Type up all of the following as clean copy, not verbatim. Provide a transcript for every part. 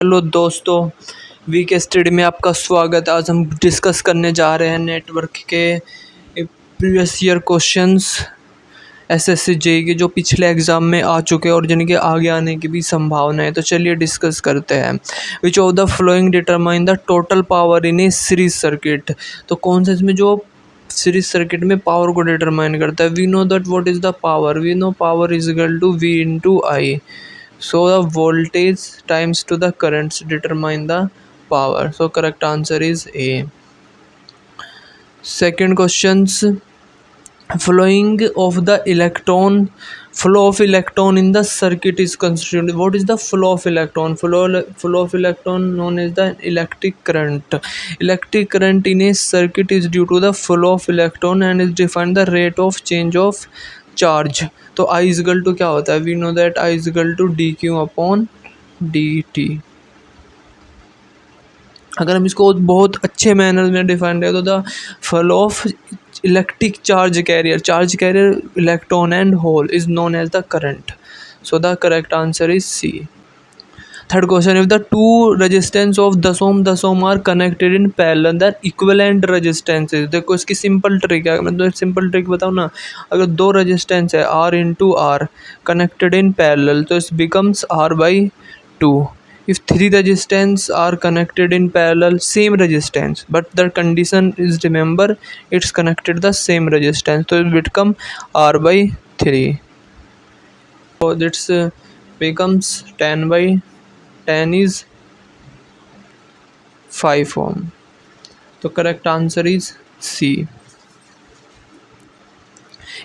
Hello दोस्तों, week study में आपका स्वागत है। आज हम डिस्कस करने जा रहे हैं नेटवर्क के previous year questions SSC JEE के जो पिछले एग्जाम में आ चुके हैं और जिनके आगे आने की भी संभावना है। तो चलिए डिस्कस करते हैं। Which of the following determine the total power in a series circuit. तो कौन सा इसमें जो सीरीज सर्किट में पावर को डिटरमाइन करता है। We know that what is the power. We know power is equal to V into I. So the voltage times to the currents determine the power. So correct answer is A. Second questions, flowing of the electron, flow of electron in the circuit is constituted. What is the flow of electron? Flow of electron known as the electric current. Electric current in a circuit is due to the flow of electron and is defined the rate of change of charge. तो I is equal to क्या होता है. We know that I is equal to D Q upon D T. अगर हम इसको बहुत अच्छे manner में डिफाइन करें तो the flow of electric charge carrier electron and hole is known as the current. So the correct answer is C. Third question, if the two resistance of 10 ohm are connected in parallel, then equivalent resistance is. देखो इसकी simple trick है. मैं तो simple trick बताऊँ ना. अगर दो resistance है R into R connected in parallel तो इस becomes R by 2. If three resistance are connected in parallel, same resistance, but the condition is, remember, it's connected the same resistance, so it become R by 3. So this becomes 10 by 10 is 5 ohm. तो correct answer is C.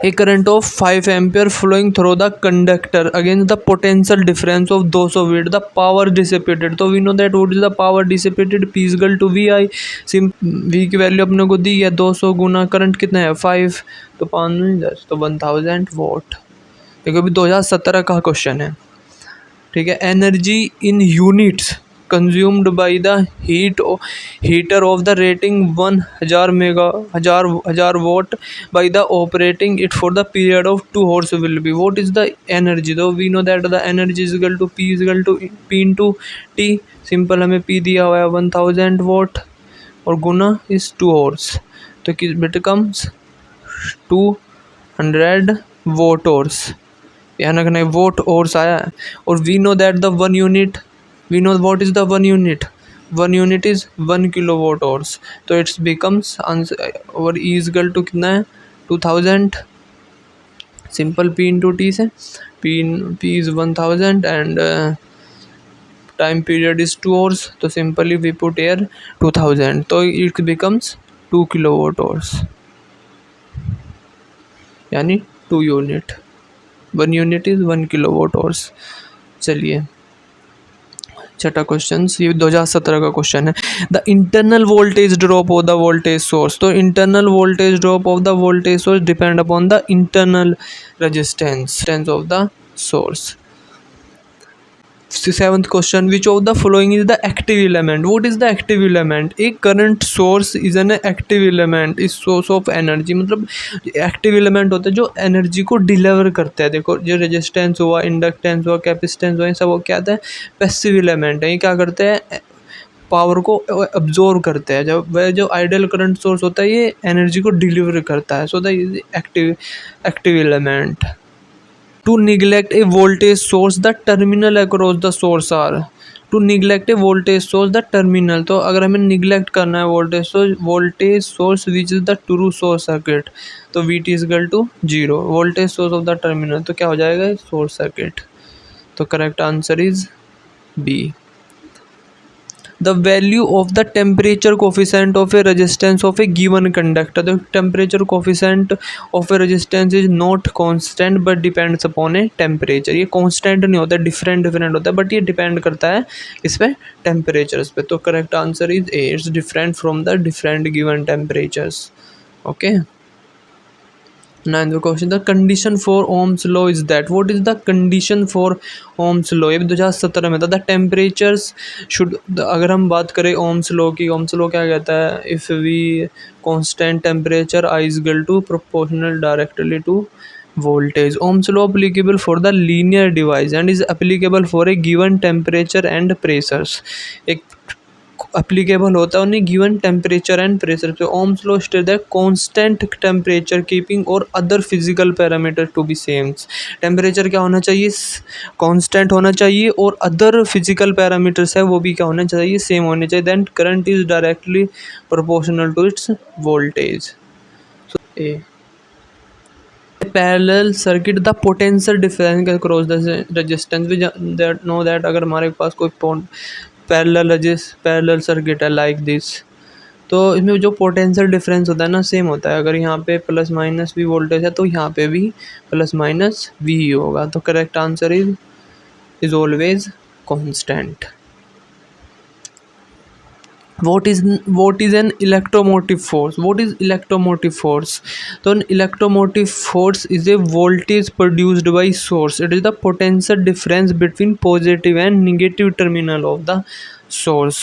A current of 5 ampere flowing through the conductor against the potential difference of 200 watt, the power dissipated. तो we know that what is the power dissipated. P is equal to VI. V की value अपने को दी है 200 गुना current कितना है 5, तो 5 में 10 तो 1000 वॉट. देखो अभी 2017 का क्वेश्चन है. ठीक है. Energy in units consumed by the heater of the rating 1000 watt by the operating it for the period of 2 hours will be. What is the energy. तो we know that the energy is equal to P is equal to P into T. Simple हमें P दिया हुआ है 1000 vote और गुना इस 2 hours तो किस comes 200 vote hours. ध्यान रखना है वोट ओर्स आया है. और we know that the 1 unit, we know what is the 1 unit. 1 unit is 1 kilowatt hours. तो इट्स बिकम्स आंसर और ई इज इक्वल टू कितना है 2000. सिंपल पी इंटू टी से P is 1000 and time period is 2 hours. तो simply we put air 2000 तो it becomes 2 kilowatt hours यानी 2 unit. 1 unit is 1 kilowatt hours. चलिए छठा question, ये 2017 का क्वेश्चन है. The internal voltage drop of the voltage source. तो internal voltage drop of the voltage source depend upon the internal resistance of the source. 7th question, which of the following is the active element. What is the active element. एक current source is an active element is source of energy. मतलब active element होता है जो energy को deliver करता है. देखो जो रेजिस्टेंस हुआ, इंडक्टेंस हुआ, कैपेसिटेंस हुआ, ये सब वो क्या आता है पैसिव एलिमेंट है. ये क्या करते हैं पावर को अब्जॉर्व करते हैं. जब वह जो आइडियल करंट सोर्स होता है ये एनर्जी को डिलीवर करता है. So the active element. To neglect a voltage source, the terminal across the source are. To neglect a voltage source, the terminal. तो अगर हमें neglect करना है voltage source which is the true source circuit, तो VT is equal to 0. voltage source of the terminal तो क्या हो जाएगा source circuit. तो correct answer is B. The value of the temperature coefficient of a resistance of a given conductor. The temperature coefficient of a resistance is not constant but depends upon a temperature. ये constant नहीं होता, different होता है, but ये depend करता है इस पे temperatures पे. तो correct answer is A. It's different from the different given temperatures. Okay. 9th question, the condition for Ohm's law is that. What is the condition for Ohm's law. ये 2017 में था. द टेम्परेचर्स शुड, अगर हम बात करें Ohm's law की, Ohm's law क्या कहता है. If we constant temperature I is equal to proportional directly to voltage. Ohm's law applicable for the linear device and is applicable for a given temperature and pressures. एक applicable होता है उन्हें given temperature and pressure पे. Ohm's law states that constant temperature keeping or other physical parameter to be same. Temperature क्या होना चाहिए, constant होना चाहिए, और अदर फिजिकल पैरामीटर्स है वो भी क्या होना चाहिए, सेम होने चाहिए. Then current is directly proportional to its voltage. A parallel circuit the potential difference across the resistance. We that know that अगर हमारे पास कोई पैरेलल सर्किट है लाइक दिस, तो इसमें जो पोटेंशियल डिफरेंस होता है ना सेम होता है. अगर यहाँ पे प्लस माइनस वी वोल्टेज है तो यहाँ पे भी प्लस माइनस वी ही होगा. तो correct answer is always constant. what is an electromotive force? What is electromotive force? So an electromotive force is a voltage produced by source. It is the potential difference between positive and negative terminal of the source.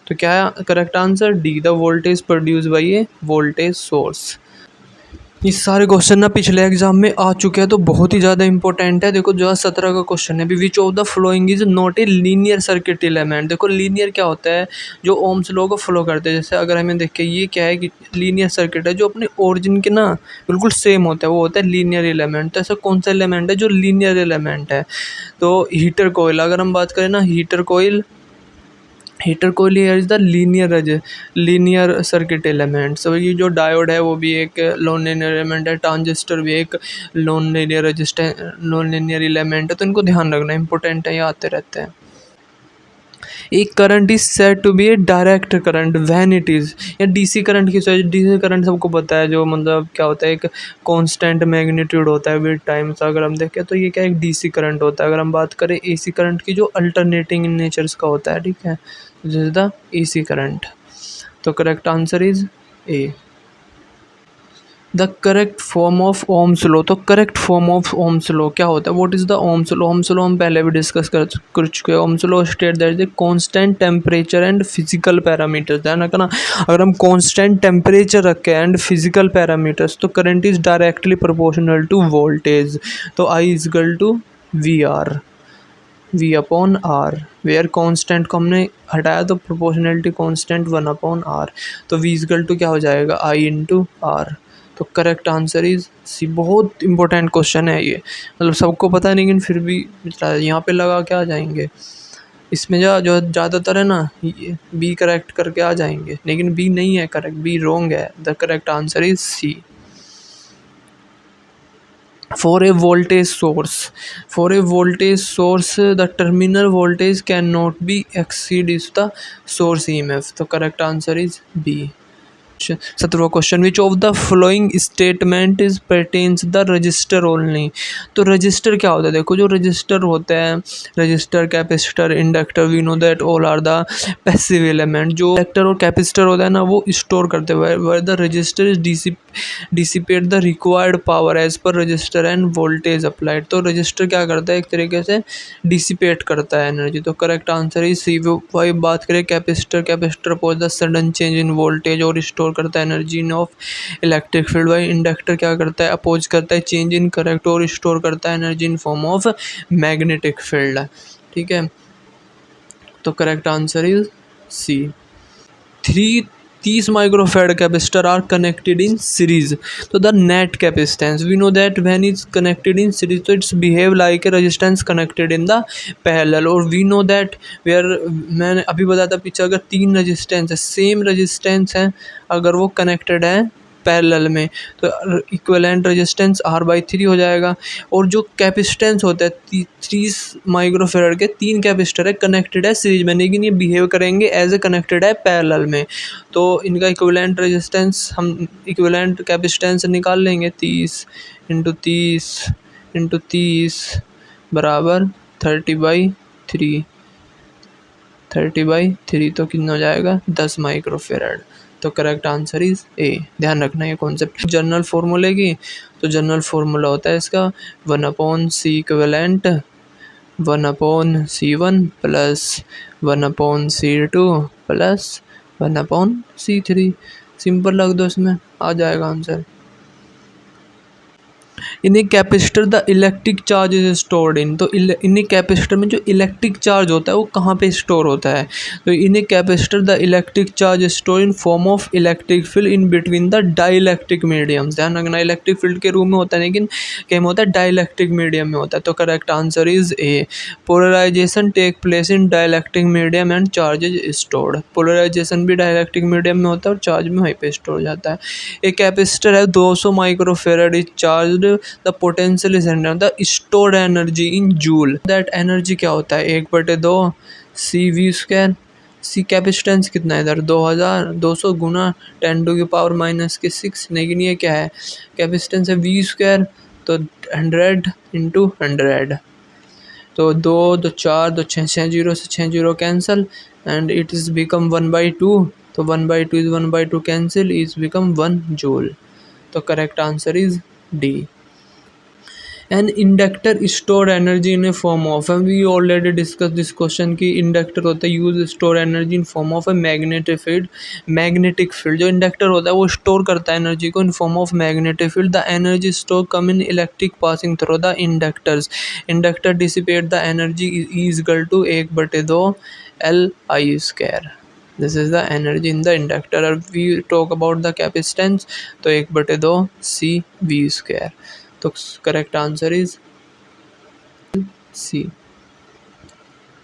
तो क्या है correct answer, D, the voltage produce by A voltage source. ये सारे question ना पिछले exam में आ चुके हैं तो बहुत ही ज़्यादा इंपॉर्टेंट है. देखो जो 17 का क्वेश्चन है अभी, विच of the following is not a linear circuit element. देखो लीनियर क्या होता है, जो ओम्स लॉ को फॉलो करते हैं. जैसे अगर हमें देखें ये क्या है कि लीनियर सर्किट है जो अपने ओरिजिन के ना बिल्कुल सेम होता है, वो होता है लीनियर एलिमेंट. तो ऐसा कौन सा एलिमेंट है जो लीनियर एलिमेंट है, तो हीटर कोयल. अगर हम बात करें ना heater coil is the linear circuit element. So ये जो डायोड है वो भी एक नॉन लीनियर एलिमेंट है, ट्रांजिस्टर भी एक नॉन लीनियर एलिमेंट है. तो इनको ध्यान रखना इंपॉर्टेंट है, ये आते रहते हैं. एक current is said to be a direct current when it is, या डीसी करंट की वजह. डीसी करंट सबको पता है जो मतलब क्या होता है, एक कांस्टेंट मैग्नीट्यूड होता है विद टाइम. से अगर हम देखें तो ये क्या एक डीसी करंट होता है. अगर हम बात करें एसी करंट की, जो अल्टरनेटिंग इन नेचर्स का होता है, ठीक है, this is the AC current. तो correct answer is A. The correct form of ohm's law. तो correct form of ohm's law क्या होता है, what is the ohm's law. Ohm's law हम पहले भी डिस्कस कर चुके हैं. Ohm's law state that the constant temperature and physical parameters. ध्यान रखना, अगर हम कांस्टेंट टेम्परेचर रखें एंड फिजिकल पैरामीटर्स तो current is directly proportional to voltage. तो I is equal to V upon R, where constant को हमने हटाया तो प्रोपोर्शनलिटी कांस्टेंट 1/r. तो वी इज इक्वल टू क्या हो जाएगा, आई इंटू आर. तो करेक्ट आंसर इज सी. बहुत इंपॉर्टेंट क्वेश्चन है ये, मतलब सबको पता है लेकिन फिर भी यहाँ पे लगा के आ जाएंगे. इसमें जो ज़्यादातर है ना ये बी करेक्ट करके आ जाएंगे, लेकिन बी नहीं है करेक्ट, बी रॉन्ग है. The correct answer is C. For a voltage source, the terminal voltage cannot be exceed is the source EMF. तो correct answer is B. 17वां question, which of the following statement is pertains the resistor only. तो resistor क्या होता है, देखो जो resistor होता है, resistor, capacitor, inductor, we know that all are the passive element. जो इंडक्टर और कैपेसिटर होता है ना वो स्टोर करते हुए, where the resistor is dissipate the required power as per resistor and voltage applied. तो रजिस्टर क्या करता है, एक तरीके से डिसिपेट करता है एनर्जी. तो करेक्ट आंसर इज सी. वही बात करें capacitor pose the sudden change in voltage और स्टोर करता है energy in of electric field. Why inductor क्या करता है, अपोज करता है चेंज इन करंट और स्टोर करता है energy in form of magnetic field. ठीक है, तो correct answer is C. 30 microfarad capacitor are connected in series. तो the net capacitance, we know that when is connected in series तो it's behave like a resistance connected in the parallel. और we know that where, मैंने अभी बताया था पीछे, अगर 3 resistance है, सेम रेजिस्टेंस है, अगर वो कनेक्टेड है पैरेलल में तो इक्विवेलेंट रेजिस्टेंस R/3 हो जाएगा. और जो कैपेसिटेंस होता है 30 माइक्रोफैराड के 3 कैपेसिटर है कनेक्टेड है सीरीज में, लेकिन ये बिहेव करेंगे एज ए कनेक्टेड है पैरेलल में. तो इनका इक्विवेलेंट रेजिस्टेंस, हम इक्विवेलेंट कैपेसिटेंस निकाल लेंगे. 30 × 30 बराबर 30/3. तो कितना हो जाएगा, 10 माइक्रोफैराड. तो करेक्ट आंसर इज ए. ध्यान रखना ये कॉन्सेप्ट जनरल फार्मूले की. तो जनरल फार्मूला होता है इसका 1/C equivalent 1/C1 plus 1/C2 plus 1/C3. Simple रख दो, इसमें आ जाएगा answer. In a capacitor the electric charge is stored in, तो इन ए कैपेसिटर में जो इलेक्ट्रिक चार्ज होता है वो कहाँ पे स्टोर होता है, तो in a capacitor the electric charge store in form of electric field in between the dielectric medium. ध्यान रखना इलेक्ट्रिक फील्ड के रूप में होता है लेकिन क्या में होता है, डाइलेक्ट्रिक मीडियम में होता है। तो correct answer is A, polarisation take place in dielectric medium and charge is stored. Polarisation भी डाइलेक्ट्रिक मीडियम में होता है और चार्ज में वहीं पे स्टोर हो जाता है। एक कैपेसिटर है 200 microfarad is charged, the potential is 100, the stored energy in joule. That energy क्या होता है, 1/2 सी वी स्क्वायर। सी कैपेसिटेंस कितना है इधर 2000, 200 गुना 10⁻⁻6, लेकिन ये क्या है कैपेसिटेंस है वी स्क्वायर, तो 100 इंटू 100, तो 2 2 4 2 6 6 जीरो से 6 zero cancel and it is become 1/2, तो 1/2 is 1/2 cancel is become 1 joule. तो correct answer is D. An inductor store energy in a form of, we already discuss this question की inductor होता है use store energy in form of a magnetic field. Magnetic field जो inductor होता है वो store करता है energy को in form of magnetic field. The energy store come in electric passing through the inductors. Inductor dissipate the energy is equal to 1/2 Li²। This is the energy in the inductor. Or we talk about the capacitance, तो 1/2 CV²। तो correct answer is C.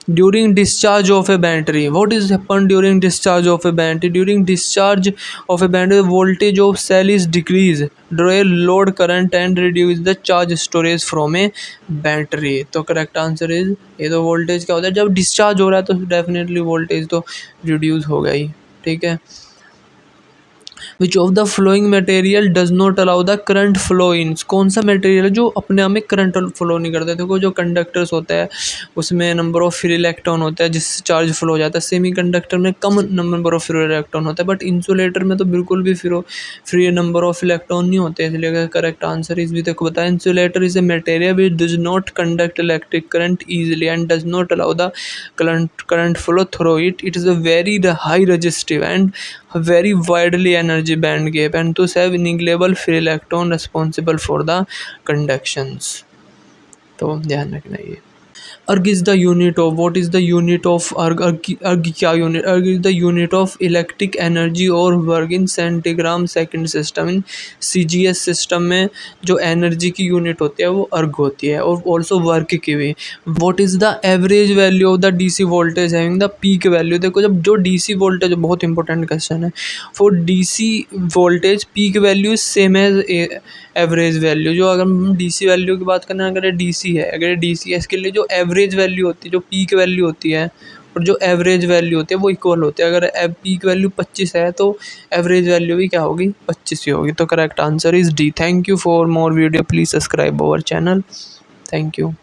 During discharge of a battery, what is happen during discharge of a battery? During discharge of a battery voltage of cell is decrease, draw load current and reduce the charge storage from a battery. तो correct answer is ये। तो voltage क्या होता है जब discharge हो रहा है तो डेफिनेटली वोल्टेज तो रिड्यूस होगा ही, ठीक है। विच of the flowing material does not allow the current flow in, कौन सा मटेरियल जो अपने आप में करंट फ्लो नहीं करता? देखो जो कंडक्टर्स होता है उसमें नंबर ऑफ फ्री इलेक्ट्रॉन होता है जिससे चार्ज फ्लो हो जाता है। सेमी कंडक्टर में कम नंबर ऑफ फ्री इलेक्ट्रॉन होता है, बट इंसुलेटर में तो बिल्कुल भी फ्री नंबर ऑफ इलेक्ट्रॉन नहीं होते, इसलिए करेक्ट आंसर इज भी देखो बताया। Insulator is a material which does not conduct electric current easily and does not allow the current flow through it. It is a very high resistive and very widely energy band gap and thus have negligible free electron responsible for the conductions। तो ध्यान रखना ये। Erg is the unit of, what is the unit of erg? Erg क्या unit? Erg is the unit of electric energy और work in centigram second system. In CGS system में जो energy की unit होती है वो अर्ग होती है और ऑल्सो वर्क की भी। What is the average value of the DC voltage having the peak value? देखो जब जो DC वोल्टेज, बहुत इंपॉर्टेंट क्वेश्चन है, for DC voltage peak value same as average value. जो अगर हम DC वैल्यू की बात करें, अगर DC है, अगर DC है, इसके लिए जो एवरेज वैल्यू होती है, जो पीक वैल्यू होती है और जो एवरेज वैल्यू होती है वो इक्वल होती है। अगर पीक वैल्यू 25 है तो एवरेज वैल्यू भी क्या होगी, 25 ही होगी। तो correct answer is D. Thank you for more video, please subscribe our channel. Thank you.